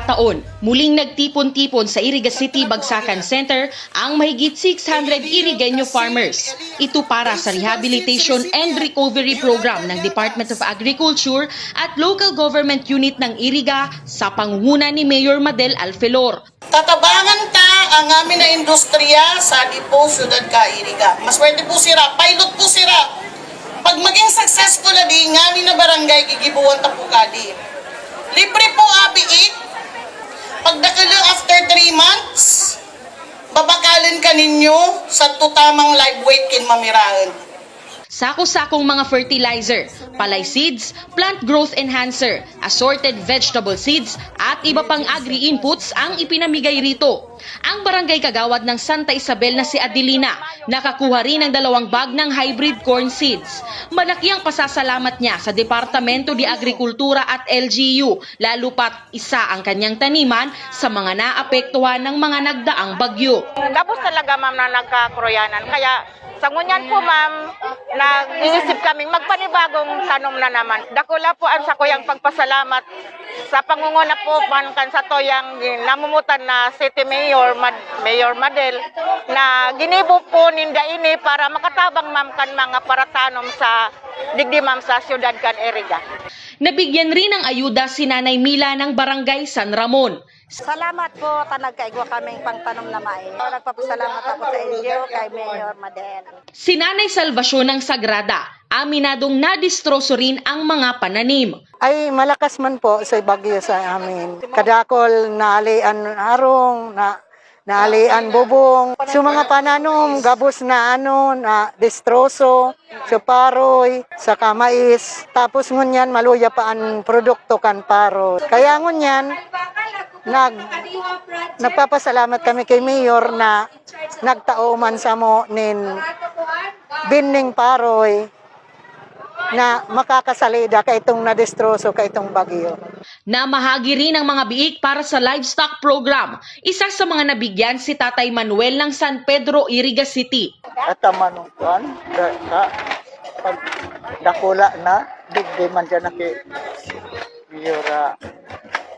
pagkakataon, muling nagtipon-tipon sa Iriga City Bagsakan Center ang mahigit 600 Irigenyo farmers. Ito para sa Rehabilitation and Recovery Program ng Department of Agriculture at Local Government Unit ng Iriga sa pangunguna ni Mayor Madel Alfelor. Tatabangan ta ang amin na industriya sa Dipo, Syudad ka, Iriga. Maswerte po sira, pilot po sira. Pag maging successful na di nga amin na barangay, gigibuan ta po kadi. Libre po abiit. Pagdakalo after 3 months, babakalin ka ninyo sa tutamang live weight kin mamiraan. Sako-sakong mga fertilizer, palay seeds, plant growth enhancer, assorted vegetable seeds at iba pang agri-inputs ang ipinamigay rito. Ang barangay kagawad ng Santa Isabel na si Adelina, nakakuha rin ng 2 bag ng hybrid corn seeds. Malaki ang pasasalamat niya sa Departamento de Agrikultura at LGU, lalo pat isa ang kanyang taniman sa mga naapektuhan ng mga nagdaang bagyo. Tapos talaga ma'am na nagkakroyanan. Kaya sa ngunyan po ma'am, nag-iisip kaming magpanibagong tanom na naman. Dakula po ang sa kuyang pagpasalamat sa pangunguna po man kan sa toyang namumutan na City Mayor Madel na ginibo po ninda ini para makatabang ma'am kan mga paratanom sa digdi ma'am sa siyudad kan Iriga. Nabigyan rin ng ayuda si Nanay Mila ng Barangay San Ramon. Salamat po, nagkaigwa kaming pangtanom na mai. Nagpapasalamat ako sa inyo kay Mayor Madel. Si Nanay Salvacion ng Sagrada, aminadong nadistroso rin ang mga pananim. Ay malakas man po sa bagyo sa amin. Kadakol naalian harong, naalian bubong. So mga pananom, gabos na na destroso, so paroy, sa kamais. Tapos ngunyan maluya pa ang produkto kan paroy. Kaya ngunyan, nagpapasalamat kami kay Mayor na nagtao man sa mo nin bining paroy na makakasalida kay itong nadestroso kay itong bagyo. Namahagi rin ang mga biik para sa livestock program. Isa sa mga nabigyan si Tatay Manuel ng San Pedro, Iriga City. At manukuan, pag dakula na, digdi man dyan na kay Mayor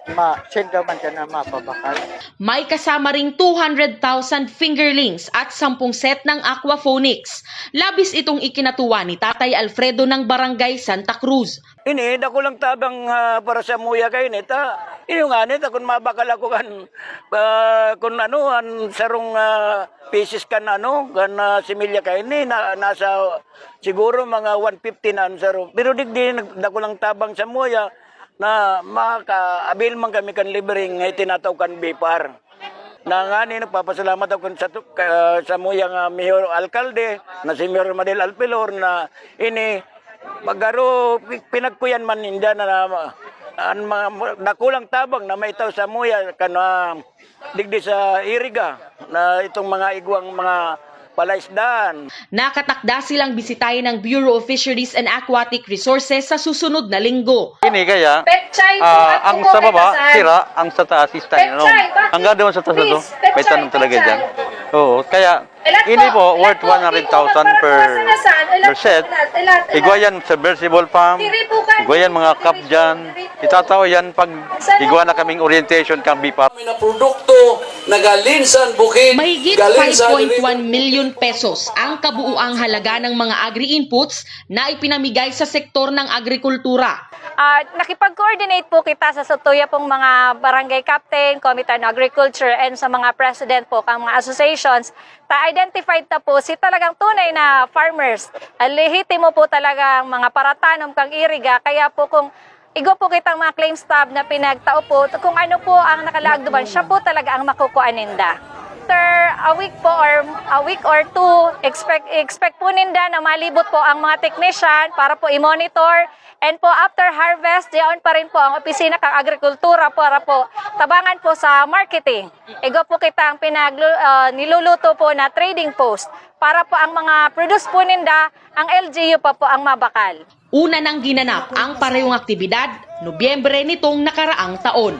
ma-senda man dyan na mapabakal. May kasama ring 200,000 fingerlings at 10 set ng aquaponics. Labis itong ikinatuwa ni Tatay Alfredo ng Barangay Santa Cruz. Ini, dako lang tabang para sa muya kayo nita. Iyo nga nita, kung mabakal ako kan, kung an sarong pieces kan similya kayo ni, nasa siguro mga 150 na saro. Pero digdi, dako lang tabang sa muya, na makaabil man kami kan libreng tinataw kan BIPAR. Na nga ni nagpapasalamat ako sa muyang Mayor Alcalde na si Mayor Madel Alfelor na ini magaro pinagkuyan man ninda na nakulang tabang na maitaw sa muya kan digdi sa Iriga na itong mga igwang mga palaisdaan. Nakatakda silang bisitahin ng Bureau of Fisheries and Aquatic Resources sa susunod na linggo. Ini kaya, ang sa baba, sira, ang sa taas is tayo. Hanggang doon sa taas na to, may tanong talaga dyan. Oo, kaya, ini po, worth 100,000 per set. Igwa yan sa vegetable farm, igwa yan mga cup dyan. Itatawa yan pag igwa na kaming orientation kang BIPAR. Na produkto nagalinsan bukid Mahigit 5.1 million pesos ang kabuuang halaga ng mga agri-inputs na ipinamigay sa sektor ng agrikultura. Nakipag-coordinate po kita sa Sotoya pong mga barangay captain, Committee on Agriculture, and sa mga president po, ang mga associations, ta-identified na po si talagang tunay na farmers. Lehitimo po talagang mga paratanom kang Iriga, kaya po kung igo po kitang mga claim stub na pinagtao po, kung ano po ang nakalaagduban, siya po talaga ang makukuha ninda. After a week or two, expect po ninda na malibot po ang mga technician para po i-monitor. And po after harvest, diyan pa rin po ang opisina kang agrikultura para po tabangan po sa marketing. Igo po kitang niluluto po na trading post para po ang mga produce po ninda, ang LGU pa po ang mabakal. Una nang ginanap ang parehong aktibidad, Nobyembre nitong nakaraang taon.